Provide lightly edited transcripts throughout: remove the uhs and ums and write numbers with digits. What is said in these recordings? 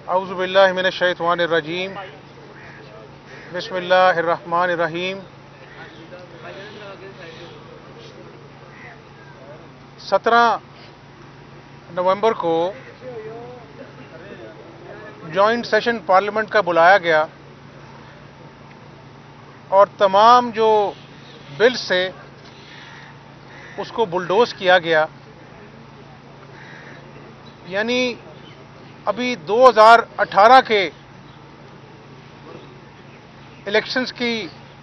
اعوذ باللہ من الشیطان الرجیم بسم اللہ الرحمن الرحیم 17 نومبر کو جوائنٹ سیشن پارلیمنٹ کا بلایا گیا اور تمام جو بلز سے اس کو بلڈوز کیا گیا. یعنی ابھی 2018 کے الیکشنز کی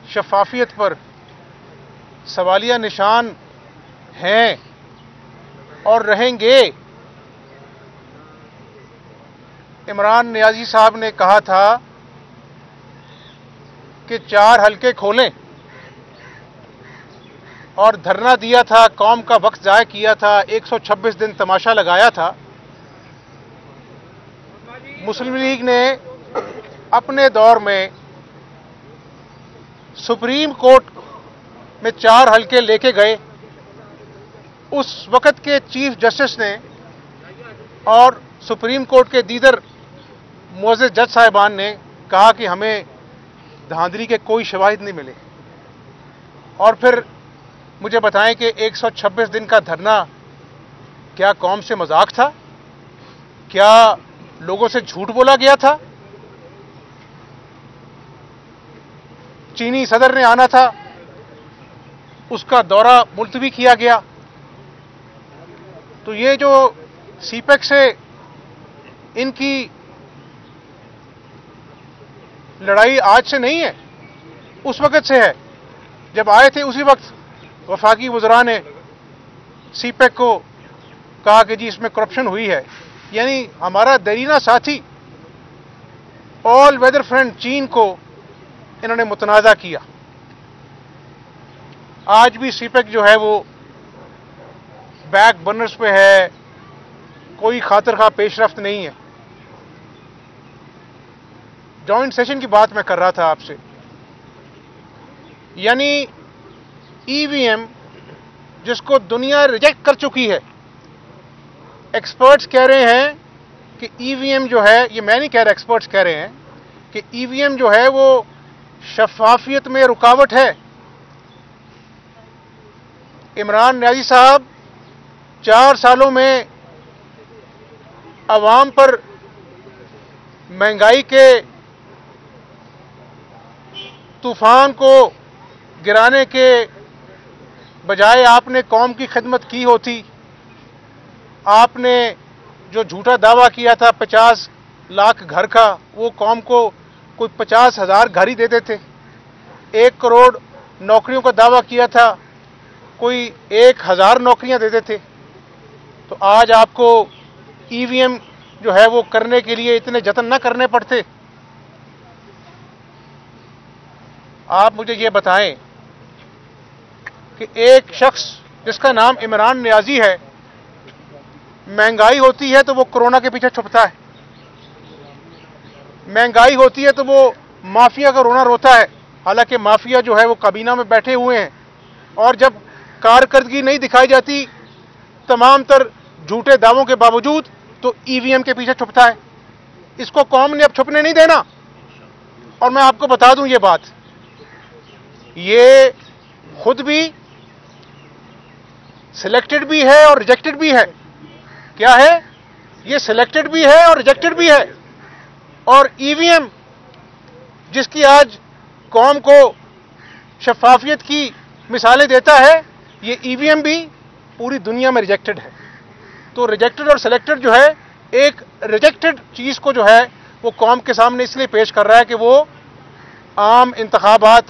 شفافیت پر سوالیہ نشان ہیں اور رہیں گے. عمران نیازی صاحب نے کہا تھا کہ 4 حلقے کھولیں اور دھرنا دیا تھا، قوم کا وقت ضائع کیا تھا، 126 دن تماشا لگایا تھا. مسلم لیگ نے اپنے دور میں سپریم کورٹ میں 4 حلقے لے کے گئے. اس وقت کے چیف جسٹس نے اور سپریم کورٹ کے دیگر معزز جج صاحبان نے کہا کہ ہمیں دھاندلی کے کوئی شواہد نہیں ملے. اور پھر مجھے بتائیں کہ 126 دن کا دھرنا کیا قوم سے مذاق تھا؟ کیا لوگوں سے جھوٹ بولا گیا تھا؟ چینی صدر نے آنا تھا، اس کا دورہ ملتوی کیا گیا. تو یہ جو سی پیک سے ان کی لڑائی آج سے نہیں ہے، اس وقت سے ہے. جب آئے تھے اسی وقت وفاقی وزراء نے سی پیک کو کہا کہ جی اس میں کرپشن ہوئی ہے. یعنی ہمارا دیرینہ ساتھی آل ویدر فرینڈ چین کو انہوں نے متنازع کیا. آج بھی سی پیک جو ہے وہ بیک برنرز پہ ہے، کوئی خاطر خواہ پیش رفت نہیں ہے. جوائنٹ سیشن کی بات میں کر رہا تھا آپ سے. یعنی ای وی ایم جس کو دنیا ریجیکٹ کر چکی ہے، ایکسپرٹس کہہ رہے ہیں کہ ای وی ایم جو ہے، یہ میں نہیں کہہ رہا، ایکسپرٹس کہہ رہے ہیں کہ ای وی ایم جو ہے وہ شفافیت میں رکاوٹ ہے. عمران نیازی صاحب 4 سالوں میں عوام پر مہنگائی کے طوفان کو گرانے کے بجائے آپ نے قوم کی خدمت کی ہوتی. آپ نے جو جھوٹا دعویٰ کیا تھا 50 لاکھ گھر کا، وہ قوم کو کوئی 50,000 گھر ہی دیتے تھے. 1 کروڑ نوکریوں کا دعویٰ کیا تھا، کوئی 1,000 نوکریاں دیتے تھے. تو آج آپ کو ای وی ایم جو ہے وہ کرنے کے لیے اتنے جتن نہ کرنے پڑتے. آپ مجھے یہ بتائیں کہ ایک شخص جس کا نام عمران نیازی ہے، مہنگائی ہوتی ہے تو وہ کورونا کے پیچھے چھپتا ہے، مہنگائی ہوتی ہے تو وہ مافیا کا رونا روتا ہے. حالانکہ مافیا جو ہے وہ کابینہ میں بیٹھے ہوئے ہیں، اور جب کارکردگی نہیں دکھائی جاتی تمام تر جھوٹے دعووں کے باوجود تو ای وی ایم کے پیچھے چھپتا ہے. اس کو قوم نے اب چھپنے نہیں دینا. اور میں آپ کو بتا دوں یہ بات، یہ خود بھی سلیکٹڈ بھی ہے اور ریجیکٹڈ بھی ہے. کیا ہے؟ یہ سلیکٹڈ بھی ہے اور ریجیکٹڈ بھی ہے. اور ای وی ایم جس کی آج قوم کو شفافیت کی مثالیں دیتا ہے، یہ ای وی ایم بھی پوری دنیا میں ریجیکٹڈ ہے. تو ریجیکٹڈ اور سلیکٹڈ جو ہے، ایک ریجیکٹڈ چیز کو جو ہے وہ قوم کے سامنے اس لیے پیش کر رہا ہے کہ وہ عام انتخابات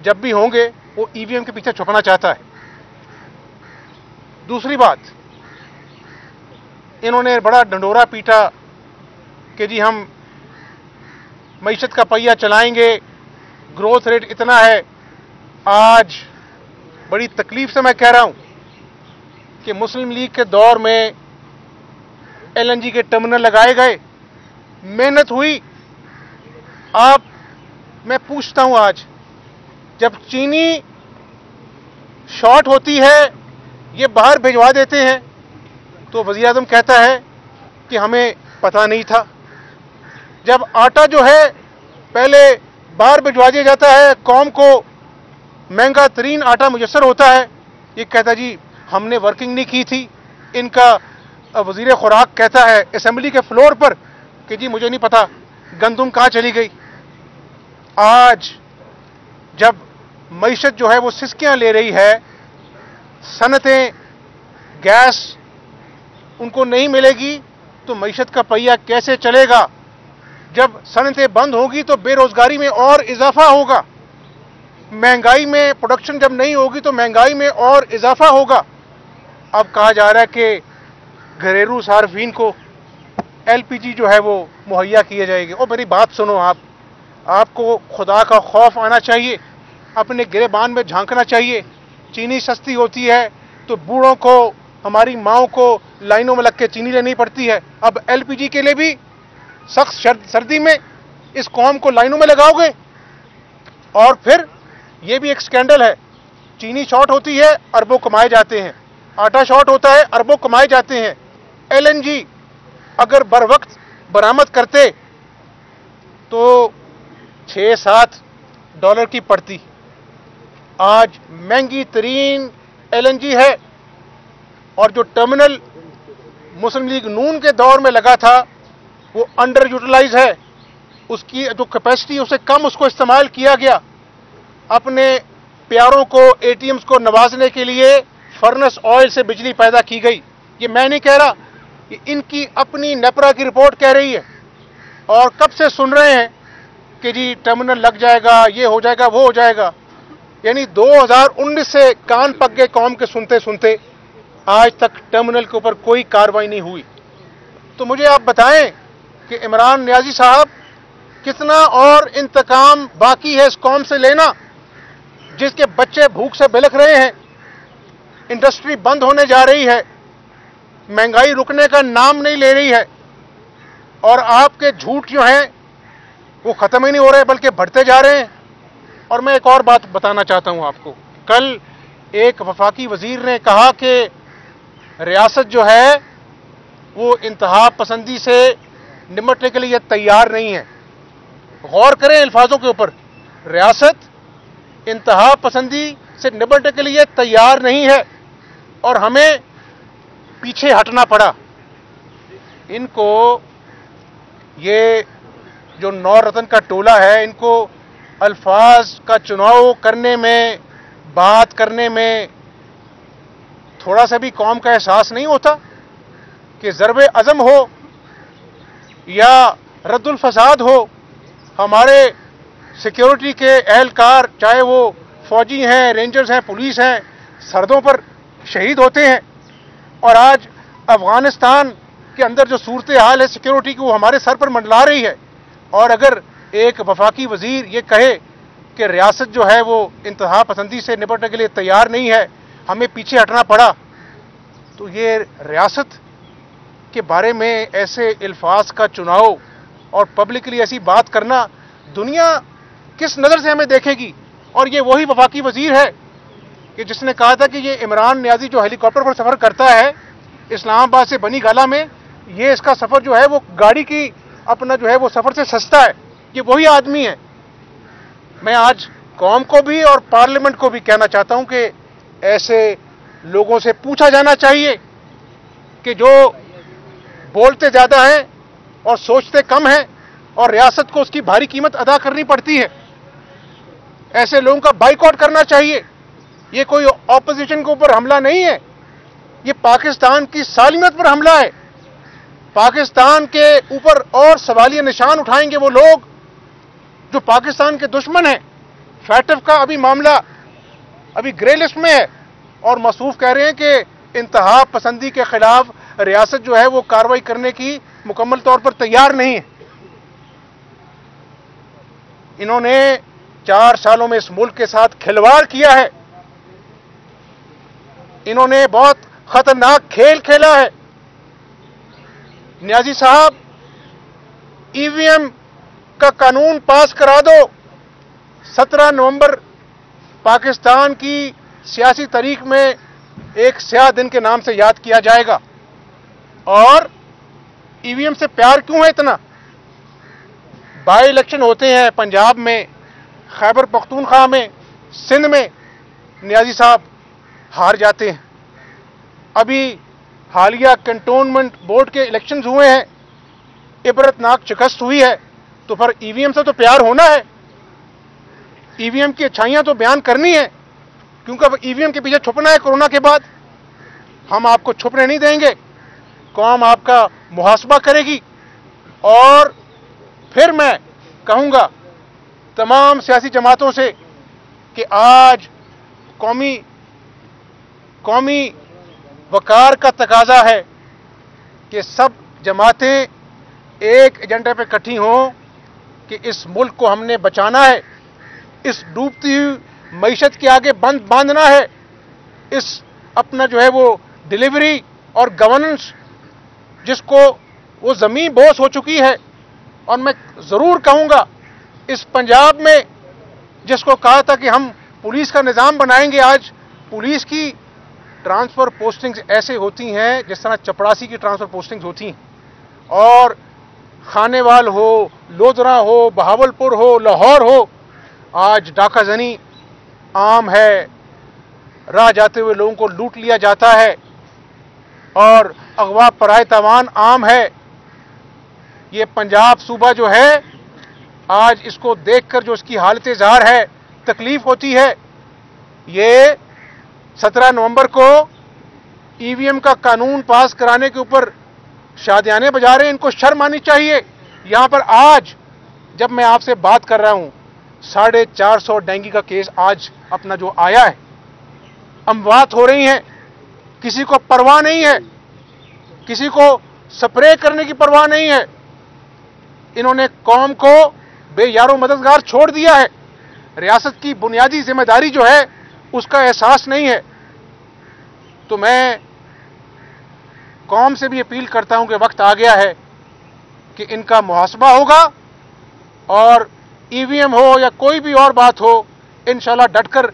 جب بھی ہوں گے وہ ای وی ایم کے پیچھے چھپنا چاہتا ہے. دوسری بات، انہوں نے بڑا ڈنڈورا پیٹا کہ جی ہم معیشت کا پہیہ چلائیں گے، گروتھ ریٹ اتنا ہے. آج بڑی تکلیف سے میں کہہ رہا ہوں کہ مسلم لیگ کے دور میں ایل این جی کے ٹرمینل لگائے گئے، محنت ہوئی. میں پوچھتا ہوں آج، جب چینی شارٹ ہوتی ہے، یہ باہر بھیجوا دیتے ہیں، تو وزیر اعظم کہتا ہے کہ ہمیں پتہ نہیں تھا. جب آٹا جو ہے پہلے باہر بھجوا دیا جاتا ہے، قوم کو مہنگا ترین آٹا میسر ہوتا ہے، یہ کہتا جی ہم نے ورکنگ نہیں کی تھی. ان کا وزیر خوراک کہتا ہے اسمبلی کے فلور پر کہ جی مجھے نہیں پتا گندم کہاں چلی گئی. آج جب معیشت جو ہے وہ سسکیاں لے رہی ہے، صنعتیں گیس ان کو نہیں ملے گی تو معیشت کا پہیہ کیسے چلے گا؟ جب صنعتیں بند ہوگی تو بے روزگاری میں اور اضافہ ہوگا، مہنگائی میں پروڈکشن جب نہیں ہوگی تو مہنگائی میں اور اضافہ ہوگا. اب کہا جا رہا ہے کہ گھریلو صارفین کو ایل پی جی جو ہے وہ مہیا کیا جائے گی. اور میری بات سنو، آپ کو خدا کا خوف آنا چاہیے، اپنے گریبان میں جھانکنا چاہیے. چینی سستی ہوتی ہے تو بوڑھوں کو، ہماری ماؤں کو لائنوں میں لگ کے چینی لینی پڑتی ہے. اب ایل پی جی کے لیے بھی سخت سردی میں اس قوم کو لائنوں میں لگاؤ گے؟ اور پھر یہ بھی ایک سکینڈل ہے، چینی شارٹ ہوتی ہے اربوں کمائے جاتے ہیں، آٹا شارٹ ہوتا ہے اربوں کمائے جاتے ہیں. ایل این جی اگر بر وقت برآمد کرتے تو $6-7 کی پڑتی. آج مہنگی ترین ایل این جی ہے، اور جو ٹرمینل مسلم لیگ نون کے دور میں لگا تھا وہ انڈر یوٹیلائز ہے. اس کی جو کیپیسٹی اس سے کم اس کو استعمال کیا گیا. اپنے پیاروں کو، اے ٹی ایمز کو نوازنے کے لیے فرنس آئل سے بجلی پیدا کی گئی. یہ میں نہیں کہہ رہا، یہ ان کی اپنی نیپرا کی رپورٹ کہہ رہی ہے. اور کب سے سن رہے ہیں کہ جی ٹرمینل لگ جائے گا، یہ ہو جائے گا، وہ ہو جائے گا. یعنی 2019 سے کان پک گئے قوم کے سنتے سنتے، آج تک ٹرمینل کے اوپر کوئی کارروائی نہیں ہوئی. تو مجھے آپ بتائیں کہ عمران نیازی صاحب کتنا اور انتقام باقی ہے اس قوم سے لینا، جس کے بچے بھوک سے بلک رہے ہیں، انڈسٹری بند ہونے جا رہی ہے، مہنگائی رکنے کا نام نہیں لے رہی ہے، اور آپ کے جھوٹ جو ہیں وہ ختم ہی نہیں ہو رہے بلکہ بڑھتے جا رہے ہیں. اور میں ایک اور بات بتانا چاہتا ہوں آپ کو. کل ایک وفاقی وزیر نے کہا کہ ریاست جو ہے وہ انتہا پسندی سے نمٹنے کے لیے تیار نہیں ہے. غور کریں الفاظوں کے اوپر، ریاست انتہا پسندی سے نمٹنے کے لیے تیار نہیں ہے اور ہمیں پیچھے ہٹنا پڑا. ان کو یہ جو نو رتن کا ٹولہ ہے، ان کو الفاظ کا چناؤ کرنے میں، بات کرنے میں تھوڑا سا بھی قوم کا احساس نہیں ہوتا کہ ضرب عزم ہو یا رد الفساد ہو. ہمارے سیکیورٹی کے اہلکار، چاہے وہ فوجی ہیں، رینجرز ہیں، پولیس ہیں، سرحدوں پر شہید ہوتے ہیں. اور آج افغانستان کے اندر جو صورتحال ہے سیکیورٹی کی، وہ ہمارے سر پر منڈلا رہی ہے. اور اگر ایک وفاقی وزیر یہ کہے کہ ریاست جو ہے وہ انتہا پسندی سے نپٹنے کے لیے تیار نہیں ہے، ہمیں پیچھے ہٹنا پڑا، تو یہ ریاست کے بارے میں ایسے الفاظ کا چناؤ اور پبلکلی ایسی بات کرنا، دنیا کس نظر سے ہمیں دیکھے گی؟ اور یہ وہی وفاقی وزیر ہے کہ جس نے کہا تھا کہ یہ عمران نیازی جو ہیلی کاپٹر پر سفر کرتا ہے اسلام آباد سے بنی گالہ میں، یہ اس کا سفر جو ہے وہ گاڑی کی اپنا جو ہے وہ سفر سے سستا ہے. یہ وہی آدمی ہے. میں آج قوم کو بھی اور پارلیمنٹ کو بھی کہنا چاہتا ہوں کہ ایسے لوگوں سے پوچھا جانا چاہیے کہ جو بولتے زیادہ ہیں اور سوچتے کم ہیں اور ریاست کو اس کی بھاری قیمت ادا کرنی پڑتی ہے. ایسے لوگوں کا بائیکاٹ کرنا چاہیے. یہ کوئی اپوزیشن کے اوپر حملہ نہیں ہے، یہ پاکستان کی سالمیت پر حملہ ہے. پاکستان کے اوپر اور سوالیہ نشان اٹھائیں گے وہ لوگ جو پاکستان کے دشمن ہیں. فیٹف کا ابھی معاملہ ابھی گرے لسٹ میں ہے اور مصروف کہہ رہے ہیں کہ انتہا پسندی کے خلاف ریاست جو ہے وہ کارروائی کرنے کی مکمل طور پر تیار نہیں ہے. انہوں نے 4 سالوں میں اس ملک کے ساتھ کھلواڑ کیا ہے. انہوں نے بہت خطرناک کھیل کھیلا ہے. نیازی صاحب، ای وی ایم کا قانون پاس کرا دو. 17 نومبر پاکستان کی سیاسی تاریخ میں ایک سیاہ دن کے نام سے یاد کیا جائے گا. اور ای وی ایم سے پیار کیوں ہے اتنا؟ بائی الیکشن ہوتے ہیں پنجاب میں, خیبر پختونخوا میں, سندھ میں, نیازی صاحب ہار جاتے ہیں. ابھی حالیہ کنٹونمنٹ بورڈ کے الیکشنز ہوئے ہیں, عبرتناک شکست ہوئی ہے. تو پھر ای وی ایم سے تو پیار ہونا ہے, ای وی ایم کی اچھائیاں تو بیان کرنی ہے, کیونکہ اب ای وی ایم کے پیچھے چھپنا ہے. کورونا کے بعد ہم آپ کو چھپنے نہیں دیں گے, قوم آپ کا محاسبہ کرے گی. اور پھر میں کہوں گا تمام سیاسی جماعتوں سے کہ آج قومی وقار کا تقاضا ہے کہ سب جماعتیں ایک ایجنڈے پہ اکٹھی ہوں کہ اس ملک کو ہم نے بچانا ہے, اس ڈوبتی ہوئی معیشت کے آگے باندھنا ہے, اس اپنا جو ہے وہ ڈیلیوری اور گورننس جس کو وہ زمین بوس ہو چکی ہے. اور میں ضرور کہوں گا اس پنجاب میں جس کو کہا تھا کہ ہم پولیس کا نظام بنائیں گے, آج پولیس کی ٹرانسفر پوسٹنگز ایسے ہوتی ہیں جس طرح چپڑاسی کی ٹرانسفر پوسٹنگز ہوتی ہیں. اور خانے وال ہو, لودھرا ہو, بہاولپور ہو, لاہور ہو, آج ڈاکہ زنی عام ہے, راہ جاتے ہوئے لوگوں کو لوٹ لیا جاتا ہے, اور اغوا پرائے تاوان عام ہے. یہ پنجاب صوبہ جو ہے آج اس کو دیکھ کر جو اس کی حالت ظاہر ہے, تکلیف ہوتی ہے. یہ 17 نومبر کو ای وی ایم کا قانون پاس کرانے کے اوپر شادیانے بجا رہے ہیں, ان کو شرم آنی چاہیے. یہاں پر آج جب میں آپ سے بات کر رہا ہوں 450 ڈینگی کا کیس آج اپنا جو آیا ہے, اموات ہو رہی ہیں, کسی کو پرواہ نہیں ہے, کسی کو سپرے کرنے کی پرواہ نہیں ہے. انہوں نے قوم کو بے یار و مددگار چھوڑ دیا ہے. ریاست کی بنیادی ذمہ داری جو ہے اس کا احساس نہیں ہے. تو میں قوم سے بھی اپیل کرتا ہوں کہ وقت آ گیا ہے کہ ان کا محاسبہ ہوگا, اور ای وی ایم ہو یا کوئی بھی اور بات ہو, انشاءاللہ ڈٹ کر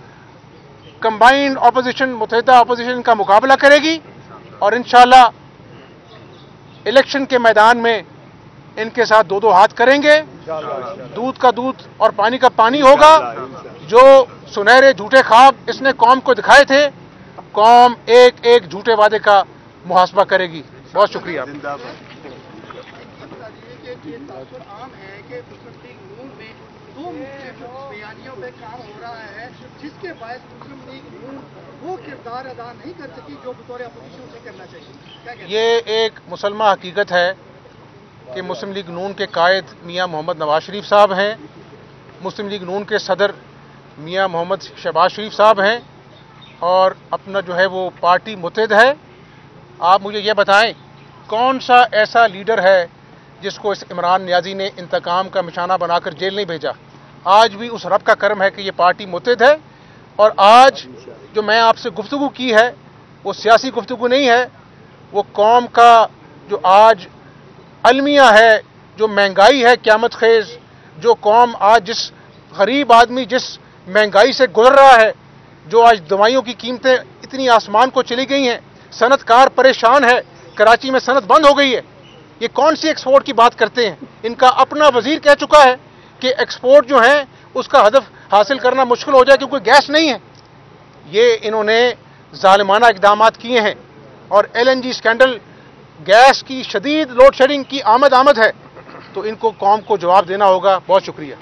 کمبائنڈ اپوزیشن, متحدہ اپوزیشن کا مقابلہ کرے گی. اور انشاءاللہ الیکشن کے میدان میں ان کے ساتھ دو ہاتھ کریں گے. دودھ کا دودھ اور پانی کا پانی ہوگا. جو سنہرے جھوٹے خواب اس نے قوم کو دکھائے تھے, قوم ایک ایک جھوٹے وعدے کا محاسبہ کرے گی. بہت شکریہ. عام ہے کہ مسلم لیگ نون میں دو بیانیوں پہ کام ہو رہا ہے, جس کے باعث مسلم لیگ نون وہ کردار ادا نہیں کر سکی جو بطور اپوزیشن سے کرنا چاہیے. یہ ایک مسلمہ حقیقت ہے کہ مسلم لیگ نون کے قائد میاں محمد نواز شریف صاحب ہیں, مسلم لیگ نون کے صدر میاں محمد شہباز شریف صاحب ہیں, اور اپنا جو ہے وہ پارٹی متحد ہے. آپ مجھے یہ بتائیں کون سا ایسا لیڈر ہے جس کو اس عمران نیازی نے انتقام کا نشانہ بنا کر جیل نہیں بھیجا؟ آج بھی اس رب کا کرم ہے کہ یہ پارٹی متحد ہے. اور آج جو میں آپ سے گفتگو کی ہے وہ سیاسی گفتگو نہیں ہے, وہ قوم کا جو آج المیہ ہے, جو مہنگائی ہے قیامت خیز, جو قوم آج جس غریب آدمی جس مہنگائی سے گزر رہا ہے, جو آج دوائیوں کی قیمتیں اتنی آسمان کو چلی گئی ہیں, صنعت کار پریشان ہے, کراچی میں صنعت بند ہو گئی ہے. یہ کون سی ایکسپورٹ کی بات کرتے ہیں؟ ان کا اپنا وزیر کہہ چکا ہے کہ ایکسپورٹ جو ہے اس کا ہدف حاصل کرنا مشکل ہو جائے کیونکہ گیس نہیں ہے. یہ انہوں نے ظالمانہ اقدامات کیے ہیں. اور L N G scandal, gas کی شدید لوڈ شیڈنگ کی آمد ہے, تو ان کو قوم کو جواب دینا ہوگا. بہت شکریہ.